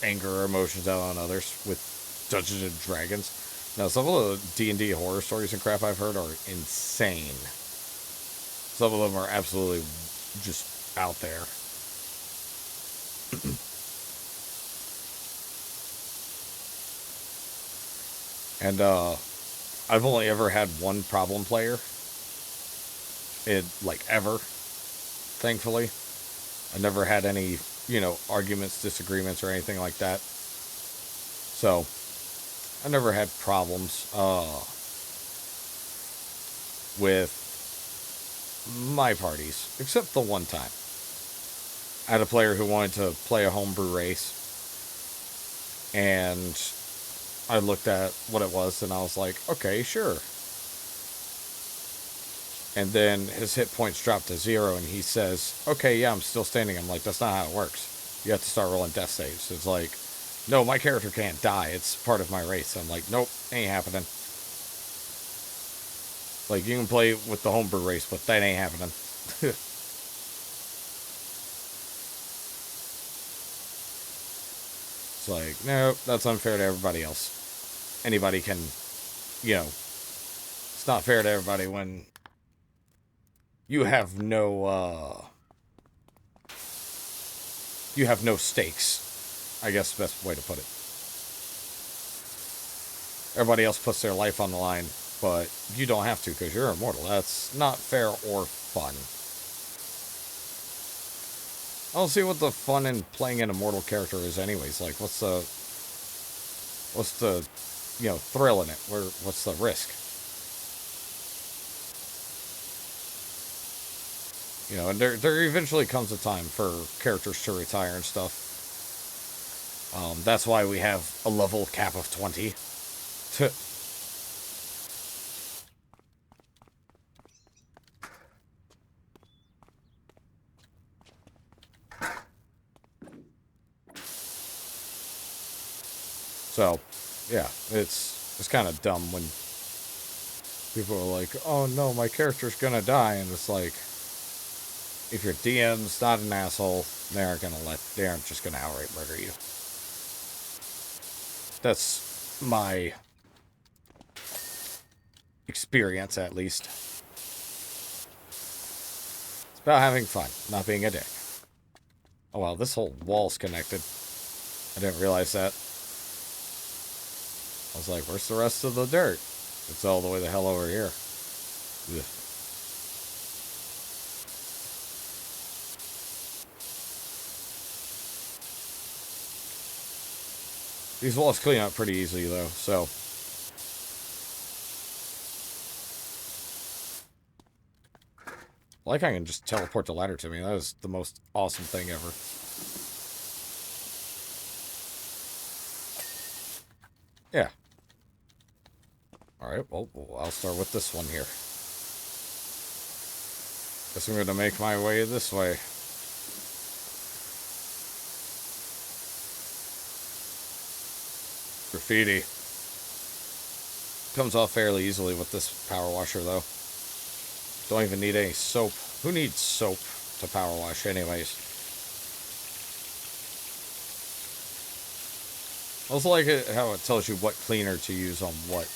anger or emotions out on others with Dungeons and Dragons. Now, some of the D&D horror stories and crap I've heard are insane. Some of them are absolutely just out there. And I've only ever had one problem player. Ever. Thankfully. I never had any, arguments, disagreements, or anything like that. So, I never had problems with my parties, except the one time. I had a player who wanted to play a homebrew race, and I looked at what it was, and I was like, okay, sure. And then his hit points dropped to 0, and he says, okay, yeah, I'm still standing. I'm like, that's not how it works. You have to start rolling death saves. It's like, no, my character can't die. It's part of my race. I'm like, nope, ain't happening. Like, you can play with the homebrew race, but that ain't happening. It's like, no, that's unfair to everybody else. Anybody can, it's not fair to everybody when you have no stakes. I guess the best way to put it. Everybody else puts their life on the line, but you don't have to because you're immortal. That's not fair or fun. I don't see what the fun in playing an immortal character is anyways. Like, what's the thrill in it? What's the risk? And there eventually comes a time for characters to retire and stuff. That's why we have a level cap of 20. So, yeah, it's kind of dumb when people are like, oh no, my character's gonna die, and it's like, if your DM's not an asshole, they aren't just gonna outright murder you. That's my experience, at least. It's about having fun, not being a dick. Oh, wow, this whole wall's connected. I didn't realize that. I was like, where's the rest of the dirt? It's all the way the hell over here. Ugh. These walls clean up pretty easily, though, so... Like I can just teleport the ladder to me. That is the most awesome thing ever. Yeah. Alright, well, I'll start with this one here. Guess I'm going to make my way this way. Graffiti. Comes off fairly easily with this power washer, though. Don't even need any soap. Who needs soap to power wash anyways? I also like it, how it tells you what cleaner to use on what.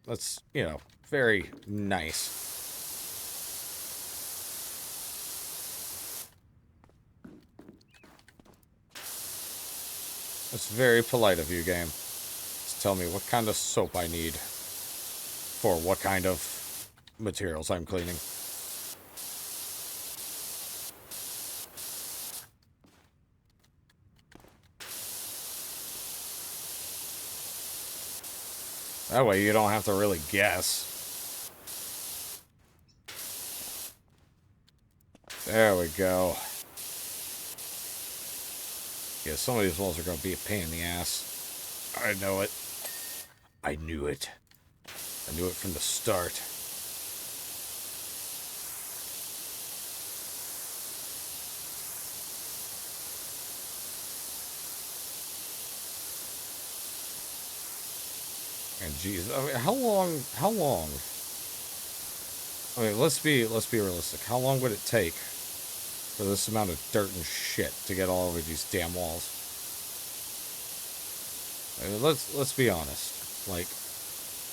That's, you know, very nice. It's very polite of you, game. Just tell me what kind of soap I need for what kind of materials I'm cleaning. That way you don't have to really guess. There we go. Yeah, some of these walls are going to be a pain in the ass. I know it. I knew it. I knew it from the start. And geez, I mean, how long? I mean, let's be realistic. How long would it take for this amount of dirt and shit to get all over these damn walls? I mean, let's be honest. Like,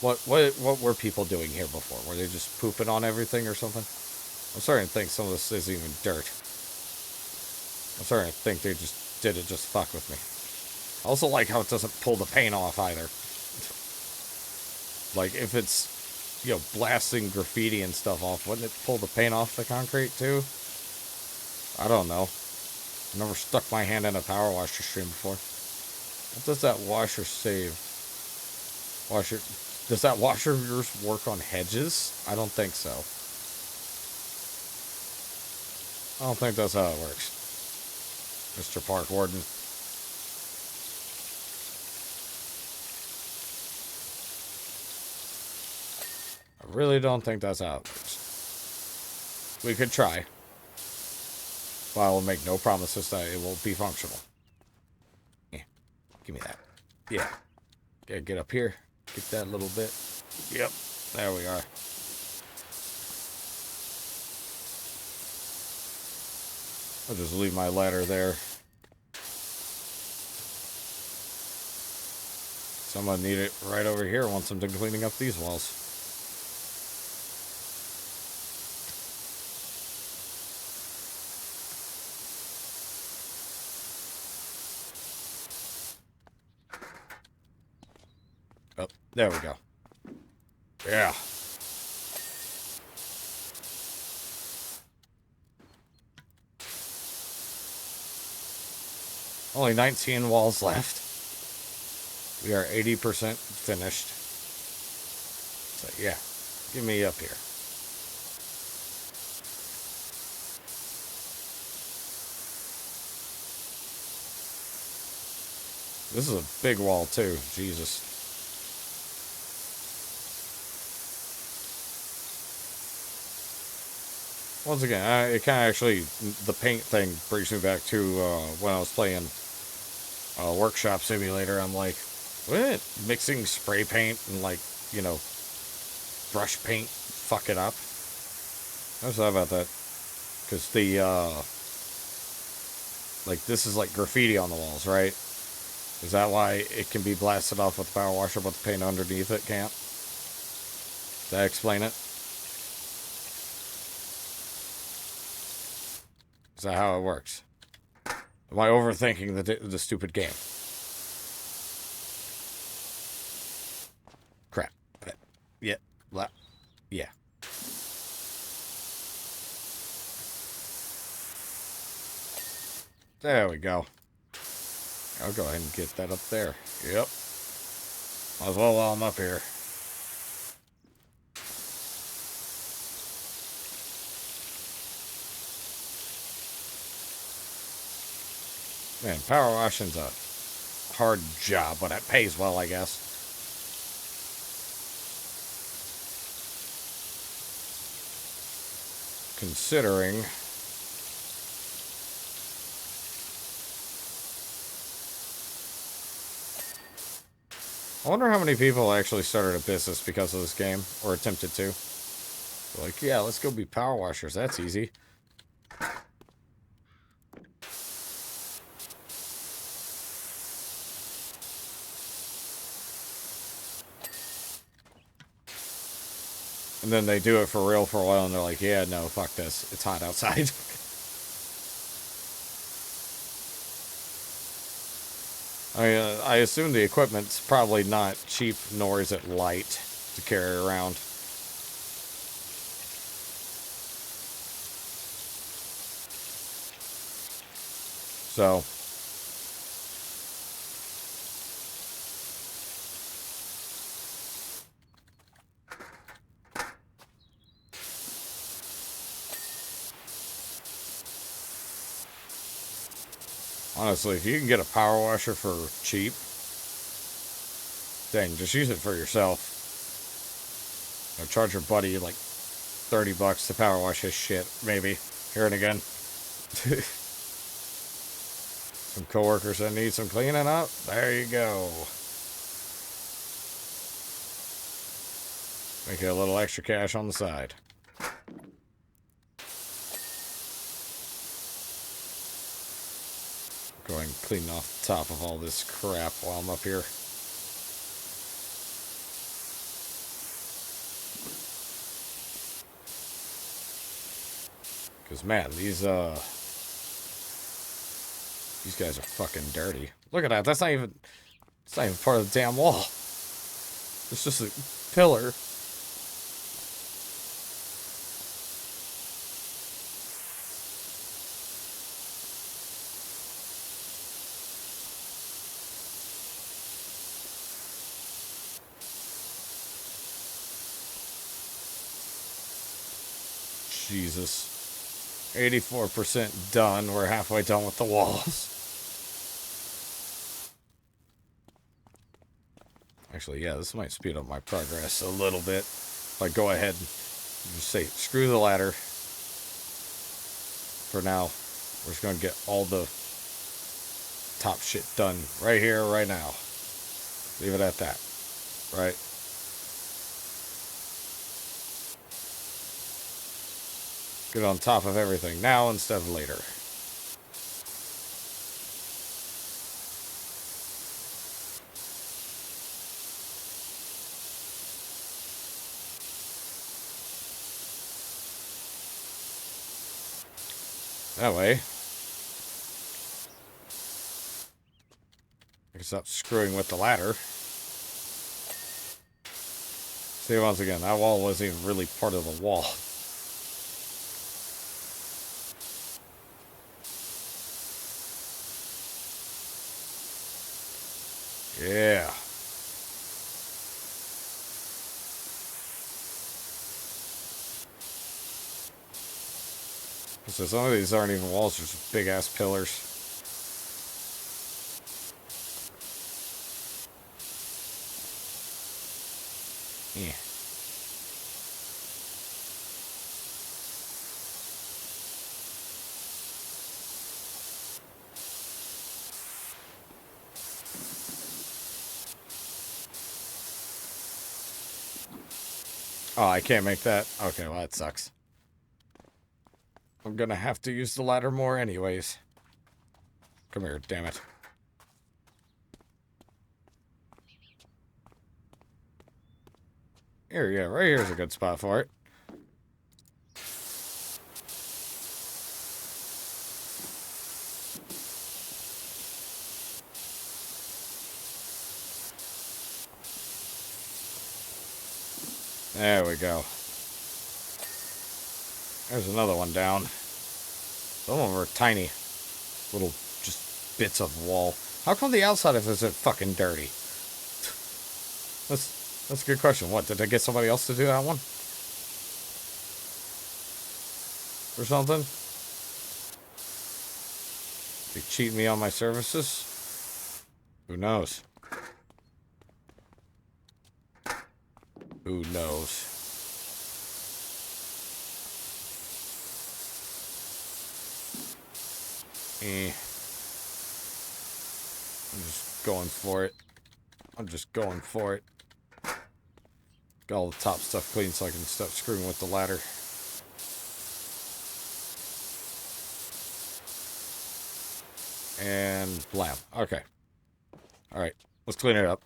what were people doing here before? Were they just pooping on everything or something? I'm starting to think some of this isn't even dirt. I'm starting to think they just did it just fuck with me. I also like how it doesn't pull the paint off either. Like, if it's, you know, blasting graffiti and stuff off, wouldn't it pull the paint off the concrete, too? I don't know. I've never stuck my hand in a power washer stream before. What does that washer save? Does that washer of yours work on hedges? I don't think so. I don't think that's how it works, Mr. Park Warden. I really don't think that's how it works. We could try. But I will make no promises that it will be functional. Yeah. Give me that. Yeah. Yeah, get up here. Get that little bit. Yep. There we are. I'll just leave my ladder there. So I'm gonna need it right over here once I'm done cleaning up these walls. Oh, there we go. Yeah. Only 19 walls left. We are 80% finished. So yeah, get me up here. This is a big wall too, Jesus. Once again, it kind of actually, the paint thing brings me back to when I was playing Workshop Simulator. I'm like, wouldn't mixing spray paint and, like, you know, brush paint fuck it up? I thought about that. Because the, like, this is like graffiti on the walls, right? Is that why it can be blasted off with the power washer, but the paint underneath it can't? Does that explain it? Is that how it works? Am I overthinking the stupid game? Crap. Yeah. Yeah. There we go. I'll go ahead and get that up there. Yep. Might as well while I'm up here. Man, power washing's a hard job, but it pays well, I guess. Considering... I wonder how many people actually started a business because of this game, or attempted to. Like, yeah, let's go be power washers. That's easy. And then they do it for real for a while, and they're like, yeah, no, fuck this. It's hot outside. I assume the equipment's probably not cheap, nor is it light to carry around. So... honestly, if you can get a power washer for cheap, dang, just use it for yourself. Charge your buddy like $30 to power wash his shit, maybe. Here and again. Some coworkers that need some cleaning up. There you go. Make you a little extra cash on the side. Go ahead and clean off the top of all this crap while I'm up here. Because, man, these guys are fucking dirty. Look at that. That's not even part of the damn wall. It's just a pillar. Jesus. 84% done. We're halfway done with the walls. Actually, yeah, this might speed up my progress a little bit. If I go ahead and just say, screw the ladder. For now, we're just going to get all the top shit done right here, right now. Leave it at that. Right? Get on top of everything now instead of later. That way, I can stop screwing with the ladder. See, once again, that wall wasn't even really part of the wall. Yeah. So some of these aren't even walls, they're just big ass pillars. Yeah. Oh, I can't make that? Okay, well that sucks. I'm gonna have to use the ladder more anyways. Come here, damn it. Here, yeah, right here's a good spot for it. There we go. There's another one down. Some of them are tiny. Little, just bits of wall. How come the outside of this is fucking dirty? That's a good question. What, did I get somebody else to do that one? Or something? They cheat me on my services? Who knows? Who knows? I'm just going for it. I'm just going for it. Got all the top stuff clean so I can stop screwing with the ladder. And blam. Okay. Alright. Let's clean it up.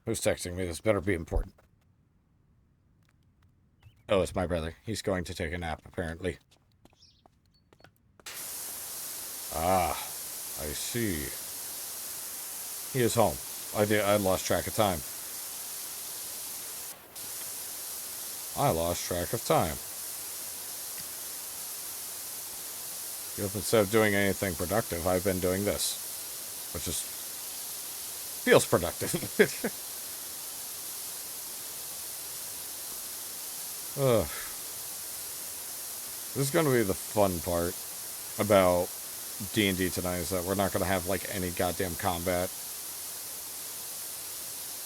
Who's texting me? This better be important. Oh, it's my brother. He's going to take a nap, apparently. Ah. I see. He is home. I lost track of time. I lost track of time. Yep, instead of doing anything productive, I've been doing this. Which is... feels productive. Ugh. This is going to be the fun part about D&D tonight, is that we're not going to have, like, any goddamn combat.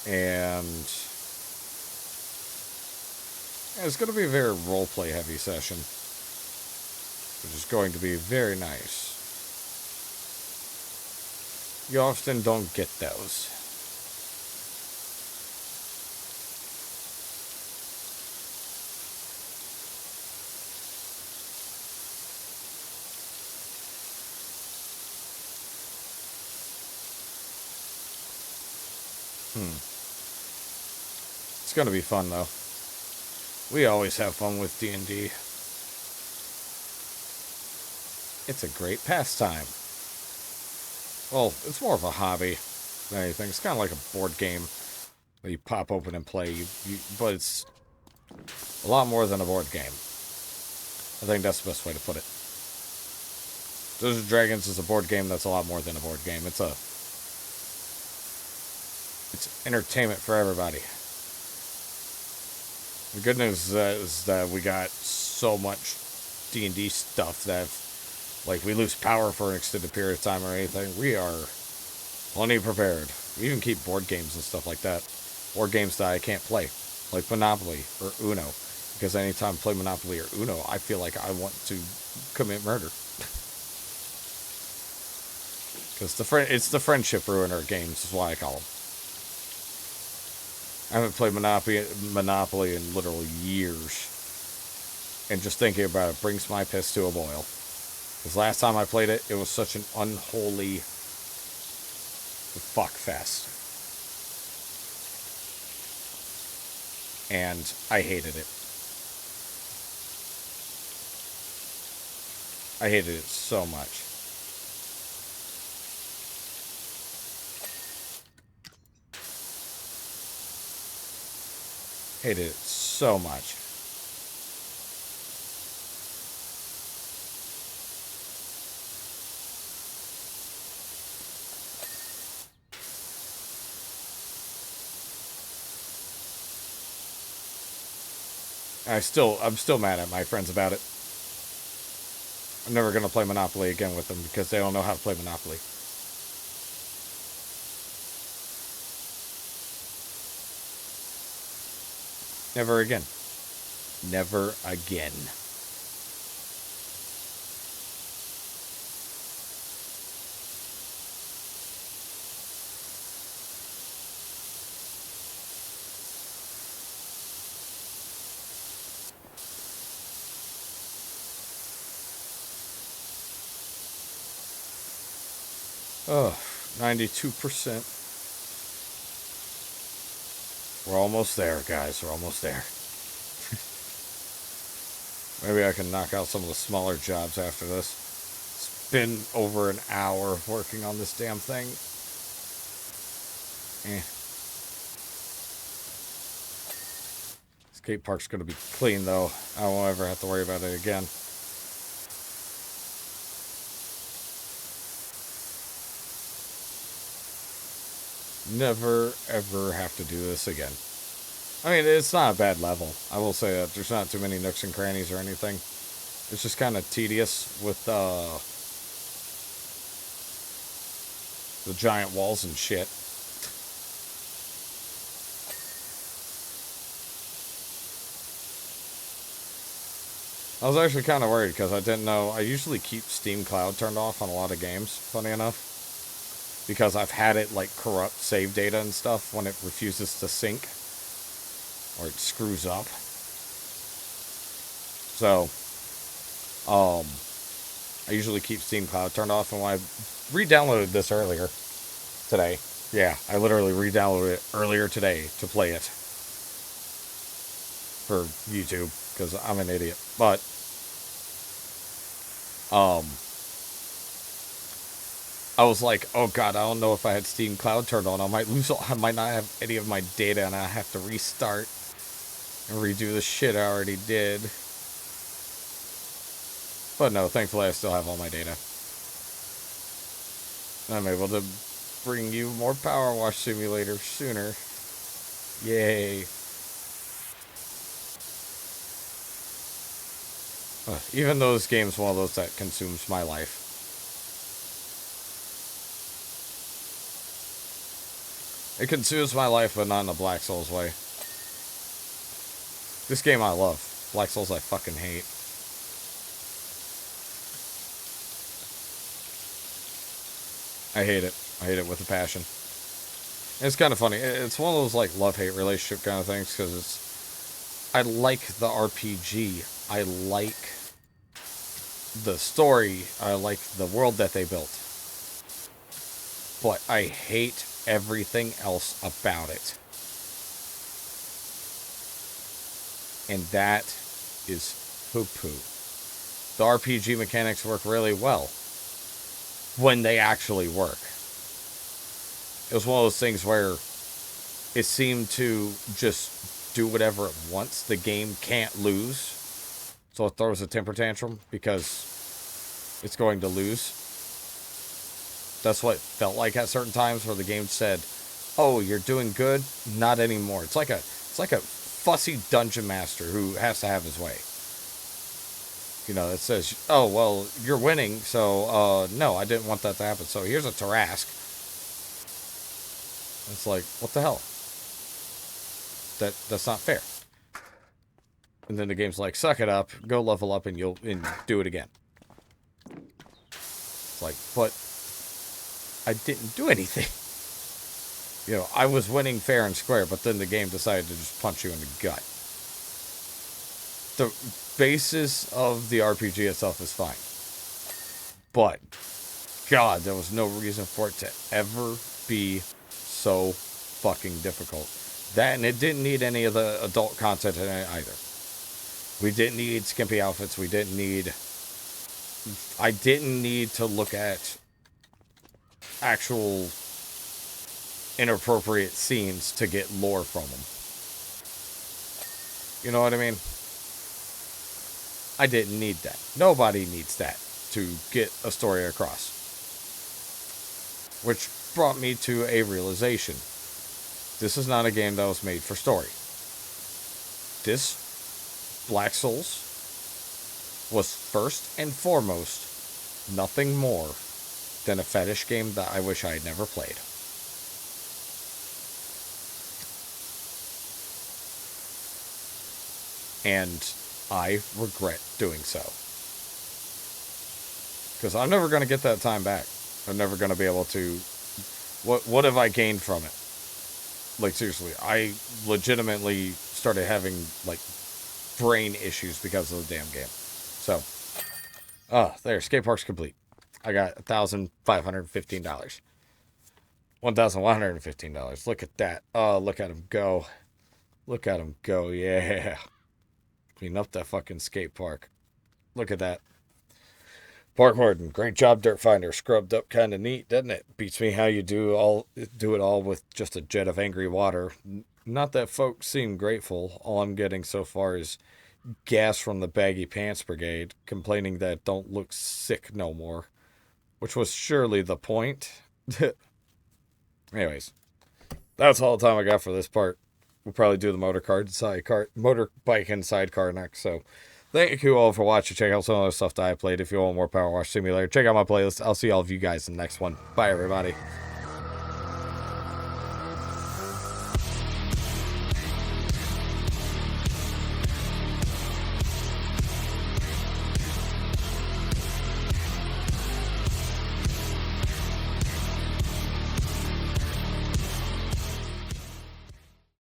And... yeah, it's going to be a very roleplay heavy session. Which is going to be very nice. You often don't get those. It's going to be fun, though. We always have fun with D&D. It's a great pastime. Well, it's more of a hobby than anything. It's kind of like a board game that you pop open and play. But it's a lot more than a board game. I think that's the best way to put it. Dungeons & Dragons is a board game that's a lot more than a board game. It's entertainment for everybody. The good news is that we got so much D&D stuff that if, like, we lose power for an extended period of time or anything, we are plenty prepared. We even keep board games and stuff like that. Board games that I can't play, like Monopoly or Uno. Because anytime I play Monopoly or Uno, I feel like I want to commit murder. Because it's the friendship ruiner games is why I call them. I haven't played Monopoly in literally years. And just thinking about it brings my piss to a boil. Because last time I played it, it was such an unholy fuck fest. And I hated it. I hated it so much. Hated it so much. I'm still mad at my friends about it. I'm never going to play Monopoly again with them because they don't know how to play Monopoly. Never again. Never again. Oh, 92%. We're almost there, guys. We're almost there. Maybe I can knock out some of the smaller jobs after this. It's been over an hour working on this damn thing. Eh. Skate park's gonna be clean, though. I won't ever have to worry about it again. Never, ever have to do this again. I mean, it's not a bad level. I will say that. There's not too many nooks and crannies or anything. It's just kind of tedious with the giant walls and shit. I was actually kind of worried because I didn't know. I usually keep Steam Cloud turned off on a lot of games, funny enough. Because I've had it like corrupt save data and stuff when it refuses to sync. Or it screws up. So, I usually keep Steam Cloud turned off, and when I re-downloaded this earlier today, yeah, I literally re-downloaded it earlier today to play it for YouTube because I'm an idiot. But I was like, oh god, I don't know if I had Steam Cloud turned on. I might lose. I might not have any of my data, and I have to restart and redo the shit I already did. But no, thankfully I still have all my data. I'm able to bring you more Powerwash Simulator sooner. Yay. Even though this game's one of those that consumes my life. It consumes my life, but not in a Black Souls way. This game I love. Black Souls I fucking hate. I hate it. I hate it with a passion. And it's kind of funny. It's one of those like love-hate relationship kind of things because it's. I like the RPG. I like the story. I like the world that they built. But I hate everything else about it. And that is poo-poo. The RPG mechanics work really well when they actually work. It was one of those things where it seemed to just do whatever it wants. The game can't lose. So it throws a temper tantrum because it's going to lose. That's what it felt like at certain times where the game said, oh, you're doing good? Not anymore. It's like a fussy dungeon master who has to have his way. You know, it says, oh, well, you're winning, so, no, I didn't want that to happen. So here's a Tarrasque. It's like, what the hell? That's not fair. And then the game's like, suck it up, go level up, and you'll do it again. It's like, but I didn't do anything. You know, I was winning fair and square, but then the game decided to just punch you in the gut. The basis of the RPG itself is fine. But, God, there was no reason for it to ever be so fucking difficult. That, and it didn't need any of the adult content in it either. We didn't need skimpy outfits. I didn't need to look at actual inappropriate scenes to get lore from them. You know what I mean? I didn't need that. Nobody needs that to get a story across. Which brought me to a realization. This is not a game that was made for story. This, Black Souls, was first and foremost nothing more than a fetish game that I wish I had never played. And I regret doing so. Because I'm never going to get that time back. I'm never going to be able to... What have I gained from it? Like, seriously, I legitimately started having, like, brain issues because of the damn game. So, there, skate park's complete. I got $1,515. $1,115. Look at that. Oh, look at him go. Look at him go. Yeah. Clean up that fucking skate park. Look at that. Park Warden, great job, Dirt Finder. Scrubbed up kind of neat, doesn't it? Beats me how you do it all with just a jet of angry water. Not that folks seem grateful. All I'm getting so far is gas from the baggy pants brigade, complaining that don't look sick no more, which was surely the point. Anyways, that's all the time I got for this part. We'll probably do the motorbike and sidecar next. So, thank you all for watching. Check out some of the stuff that I played. If you want more Power Wash Simulator, check out my playlist. I'll see all of you guys in the next one. Bye, everybody.